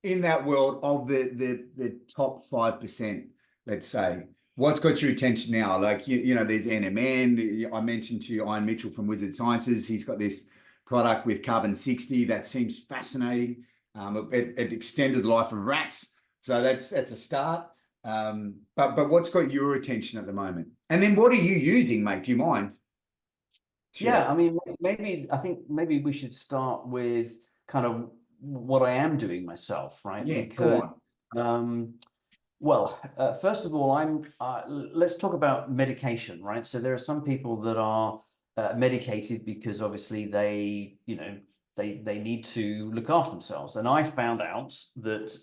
in that world of the top 5%, let's say, what's got your attention now? Like, there's NMN. I mentioned to you Ian Mitchell from Wizard Sciences. He's got this product with carbon 60 that seems fascinating. It extended the life of rats. So that's a start. But what's got your attention at the moment? And then what are you using, mate? Do you mind? Yeah, I mean, I think maybe we should start with kind of what I am doing myself, right? Yeah, Because, go on. well, first of all, let's talk about medication, right? So there are some people that are medicated because obviously they need to look after themselves. And I found out that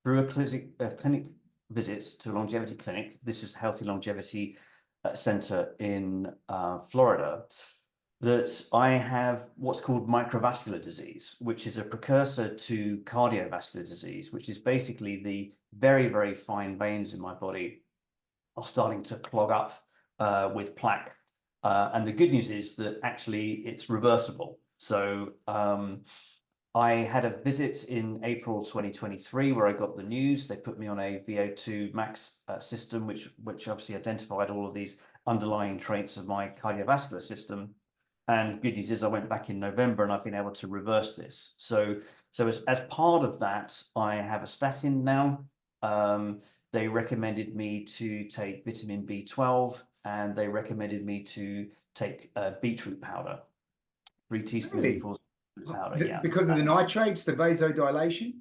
through a clinic visit to a longevity clinic, this is Healthy Longevity Center in Florida, that I have what's called microvascular disease, which is a precursor to cardiovascular disease, which is basically the very, very fine veins in my body are starting to clog up with plaque. And the good news is that actually it's reversible. So I had a visit in April 2023 where I got the news. They put me on a VO2 max system, which obviously identified all of these underlying traits of my cardiovascular system. And good news is I went back in November and I've been able to reverse this. So as part of that, I have a statin now. They recommended me to take vitamin B12 and they recommended me to take beetroot powder, 3 teaspoonfuls. Yeah. Because of the nitrates, the vasodilation?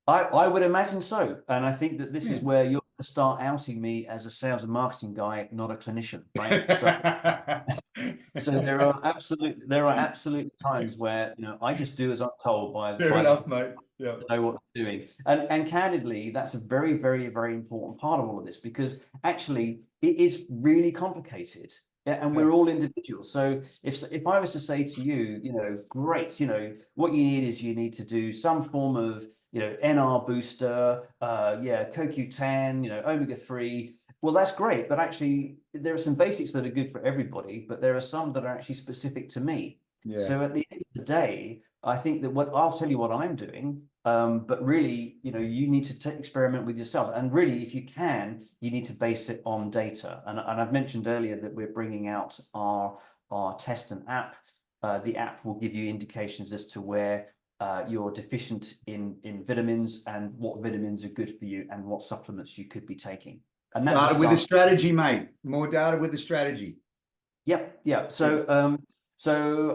I would imagine so. And I think that this is where you're going to start outing me as a sales and marketing guy, not a clinician, right? So there are absolute times where I just do as I'm told by Fair enough, mate. Yeah. Know what I'm doing. And candidly, that's a very, very, very important part of all of this because actually it is really complicated. Yeah, and we're all individuals. So if I was to say to you, great, what you need to do some form of, NR booster, CoQ10, omega-3. Well, that's great, but actually there are some basics that are good for everybody, but there are some that are actually specific to me. Yeah. So at the end of the day, I think that I'll tell you what I'm doing, but really, you need to experiment with yourself. And really, if you can, you need to base it on data. And I've mentioned earlier that we're bringing out our test and app. The app will give you indications as to where you're deficient in vitamins and what vitamins are good for you and what supplements you could be taking. And that's data with the strategy, mate. More data with the strategy. Yep. Yeah. So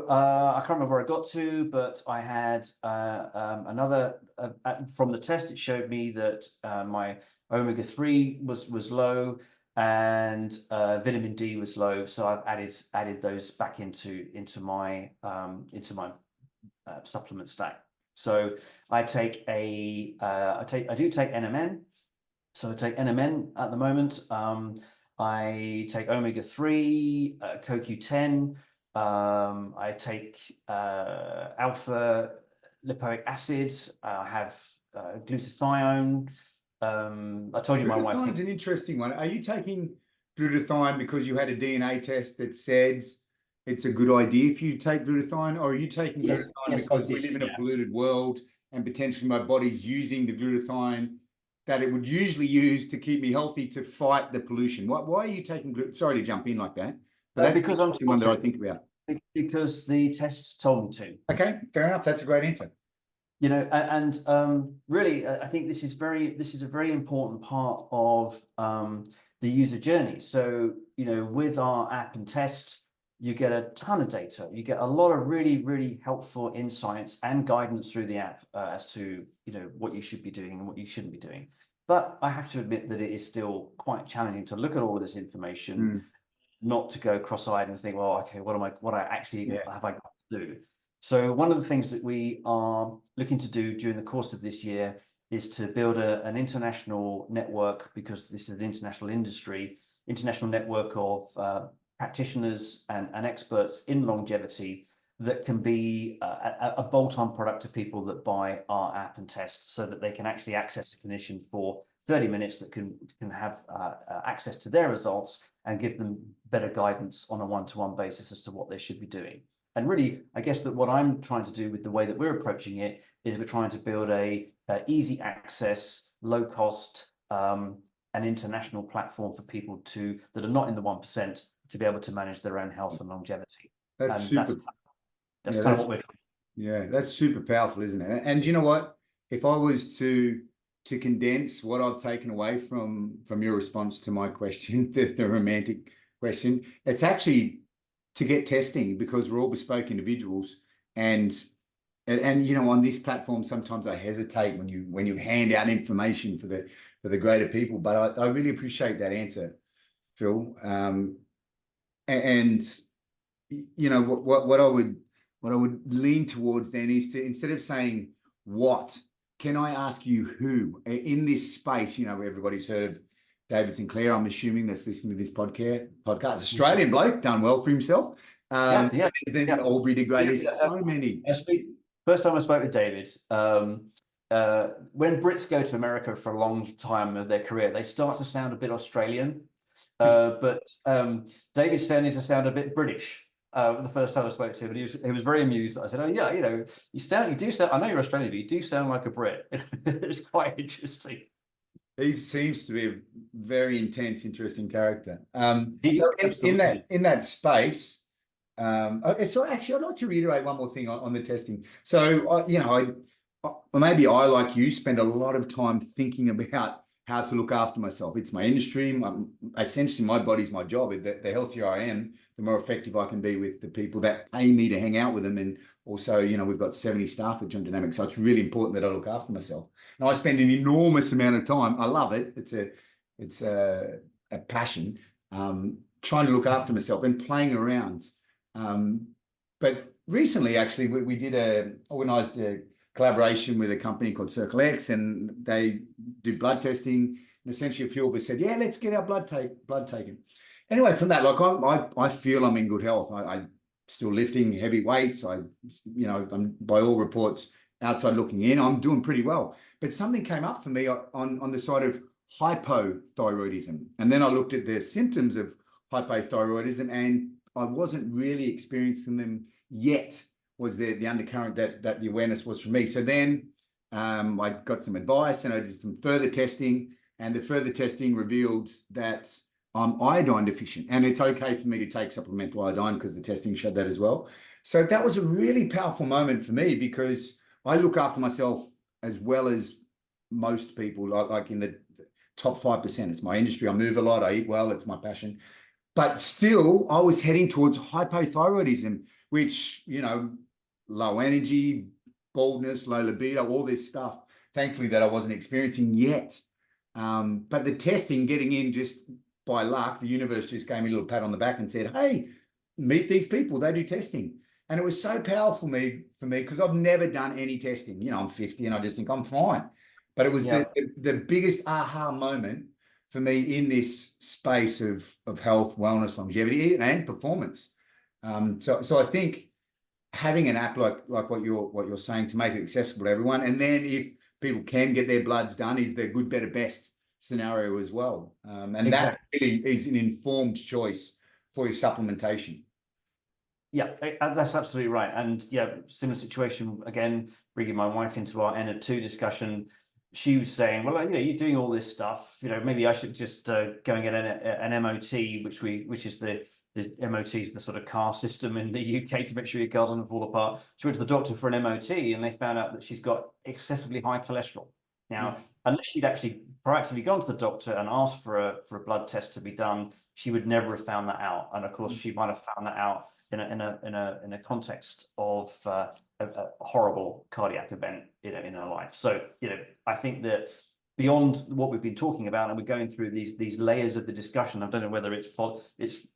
I can't remember where I got to, but I had another from the test. It showed me that my omega-3 was low and vitamin D was low. So I've added those back into my supplement stack. So I take I do take NMN. So I take NMN at the moment. I take omega-3, CoQ10. I take alpha lipoic acid. I have glutathione. I told you my wife. Glutathione's an interesting one. Are you taking glutathione because you had a DNA test that said it's a good idea if you take glutathione, or are you taking glutathione because we live in a polluted world and potentially my body's using the glutathione that it would usually use to keep me healthy to fight the pollution? Why are you taking glutathione? Sorry to jump in like that. But that's because I'm the one that I think about. Because the tests told me to. Okay, fair enough. That's a great answer. Really, I think this is a very important part of the user journey. So, with our app and test, you get a ton of data. You get a lot of really, really helpful insights and guidance through the app as to, what you should be doing and what you shouldn't be doing. But I have to admit that it is still quite challenging to look at all of this information, not to go cross-eyed and think, well, okay, what I actually have I got to do? So one of the things that we are looking to do during the course of this year is to build an international network, because this is an international network of practitioners and experts in longevity that can be a bolt-on product to people that buy our app and test, so that they can actually access a clinician for 30 minutes that can have access to their results and give them better guidance on a one-to-one basis as to what they should be doing. And really, I guess that what I'm trying to do with the way that we're approaching it is we're trying to build a easy access, low cost, an international platform for people that are not in the 1% to be able to manage their own health and longevity. That's And super. that's Yeah, kind of what we're doing. yeah, that's super powerful, isn't it? And you know what? If I was to condense what I've taken away from your response to my question, the romantic question, it's actually to get testing, because we're all bespoke individuals, and you know, on this platform sometimes I hesitate when you hand out information for the greater people, but I really appreciate that answer, Phil. And you know what I would lean towards then is to, instead of saying what, can I ask you who in this space? You know, everybody's heard of David Sinclair, I'm assuming, that's listening to this podcast. Australian bloke, done well for himself. Then Aubrey de Grey. There's so many. First time I spoke with David, when Brits go to America for a long time of their career, they start to sound a bit Australian, but David started to sound a bit British. The first time I spoke to him, and he was very amused. I said, "Oh yeah, you know, you do sound. I know you're Australian, but you do sound like a Brit." It's quite interesting. He seems to be a very intense, interesting character. So in that space. So actually, I'd like to reiterate one more thing on the testing. So, you know, maybe I, like you, spend a lot of time thinking about how to look after myself. It's my industry. Essentially, my body's my job. The healthier I am, the more effective I can be with the people that pay me to hang out with them. And also, you know, we've got 70 staff at Joint Dynamics, so it's really important that I look after myself. And I spend an enormous amount of time. I love it. It's a passion. Trying to look after myself and playing around. But recently, actually, we organized a collaboration with a company called Circle X, and they do blood testing. And essentially, a few of us said, "Yeah, let's get our blood taken." Anyway, from that, like I feel I'm in good health. I still lifting heavy weights. You know, I'm, by all reports, outside looking in, I'm doing pretty well. But something came up for me on the side of hypothyroidism, and then I looked at the symptoms of hypothyroidism, and I wasn't really experiencing them yet, was the undercurrent that the awareness was for me. So then I got some advice and I did some further testing, and the further testing revealed that I'm iodine deficient, and it's okay for me to take supplemental iodine because the testing showed that as well. So that was a really powerful moment for me, because I look after myself as well as most people, like in the top 5%. It's my industry. I move a lot. I eat well. It's my passion. But still, I was heading towards hypothyroidism, which, you know, low energy, baldness, low libido, all this stuff, thankfully, that I wasn't experiencing yet. But the testing, getting in just by luck, the universe just gave me a little pat on the back and said, "Hey, meet these people. They do testing." And it was so powerful for me, because I've never done any testing. You know, I'm 50 and I just think I'm fine. But it was the biggest aha moment for me in this space of health, wellness, longevity, and performance. So I think having an app like what you're saying, to make it accessible to everyone, and then if people can get their bloods done, is the good, better, best scenario as well. And exactly. That really is an informed choice for your supplementation. Yeah, that's absolutely right. And yeah, similar situation, again, bringing my wife into our N of 2 discussion. She was saying, well, you know, you're doing all this stuff, you know, maybe I should just go and get an MOT, which is the MOT is the sort of car system in the UK to make sure your car doesn't fall apart. She went to the doctor for an MOT, and they found out that she's got excessively high cholesterol. Now, unless she'd actually proactively gone to the doctor and asked for a blood test to be done, she would never have found that out. And of course, she might have found that out in a context of a horrible cardiac event, you know, in her life. So, you know, I think that beyond what we've been talking about, and we're going through these layers of the discussion, I don't know whether it's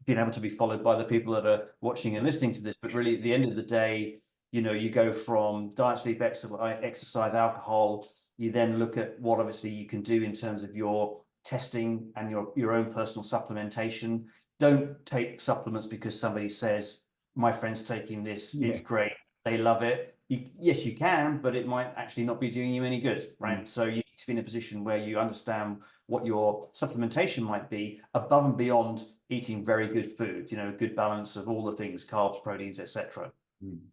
been able to be followed by the people that are watching and listening to this, but really at the end of the day, you know, you go from diet, sleep, exercise, alcohol. You then look at what obviously you can do in terms of your testing and your own personal supplementation. Don't take supplements because somebody says, my friend's taking this, it's great, they love it. Yes, you can, but it might actually not be doing you any good, right? So you need to be in a position where you understand what your supplementation might be, above and beyond eating very good food, you know, a good balance of all the things, carbs, proteins, etc.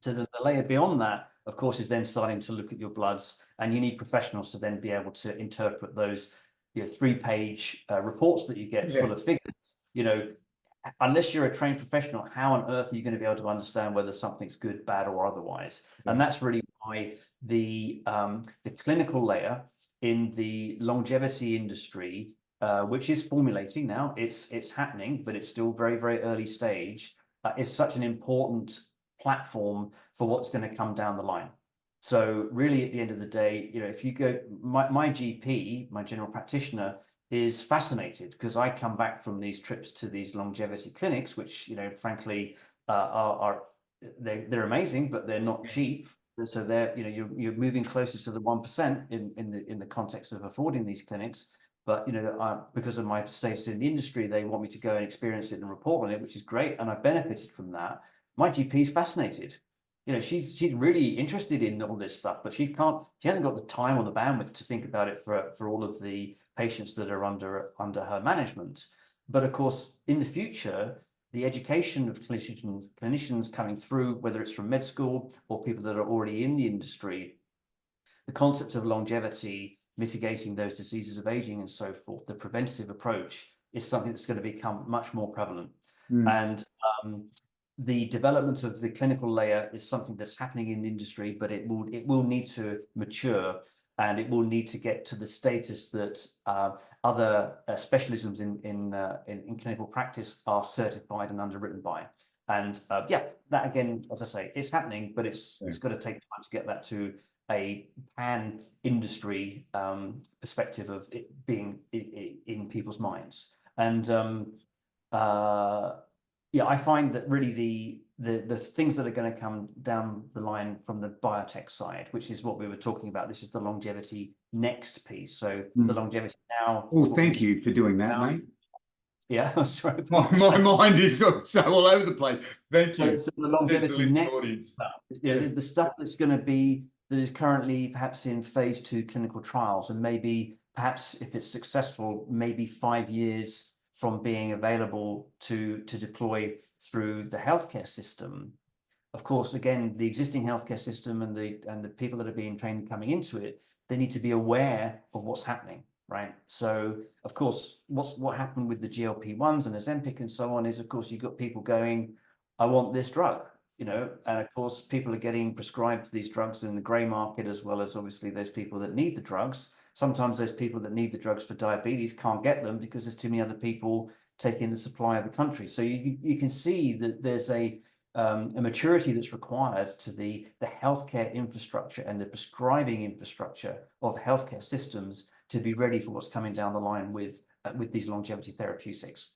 So the layer beyond that, of course, is then starting to look at your bloods, and you need professionals to then be able to interpret those, 3-page reports that you get full of figures. Unless you're a trained professional, how on earth are you going to be able to understand whether something's good, bad, or otherwise? And that's really why the clinical layer in the longevity industry, which is formulating now, it's happening, but it's still very, very early stage, is such an important platform for what's going to come down the line. So really, at the end of the day, if you go, my GP, my general practitioner, is fascinated because I come back from these trips to these longevity clinics, which, frankly, they're amazing, but they're not cheap. So they're, you're moving closer to the 1% in the context of affording these clinics. But, because of my status in the industry, they want me to go and experience it and report on it, which is great. And I've benefited from that. My GP is fascinated. She's really interested in all this stuff, but she hasn't got the time or the bandwidth to think about it for all of the patients that are under her management. But of course, in the future, the education of clinicians coming through, whether it's from med school or people that are already in the industry, the concept of longevity, mitigating those diseases of aging and so forth, the preventative approach is something that's going to become much more prevalent. And the development of the clinical layer is something that's happening in the industry, but it will need to mature, and it will need to get to the status that other specialisms in clinical practice are certified and underwritten by. And that again, as I say, it's happening, but it's got to take time to get that to a pan industry perspective of it being in people's minds. And I find that really the things that are going to come down the line from the biotech side, which is what we were talking about, this is the longevity next piece. So the longevity now. Oh, thank you for doing that, mate. Yeah, I'm sorry. My mind is so all over the place. Thank you. So the longevity next stuff, the stuff that's going to be, that is currently perhaps in phase 2 clinical trials, and maybe perhaps if it's successful, maybe 5 years from being available to deploy through the healthcare system. Of course, again, the existing healthcare system and the people that are being trained coming into it, they need to be aware of what's happening, right? So, of course, what happened with the GLP-1s and Ozempic and so on is, of course, you've got people going, I want this drug, and of course, people are getting prescribed these drugs in the grey market, as well as obviously those people that need the drugs. Sometimes those people that need the drugs for diabetes can't get them because there's too many other people taking the supply of the country. So you can see that there's a maturity that's required to the healthcare infrastructure and the prescribing infrastructure of healthcare systems to be ready for what's coming down the line with these longevity therapeutics.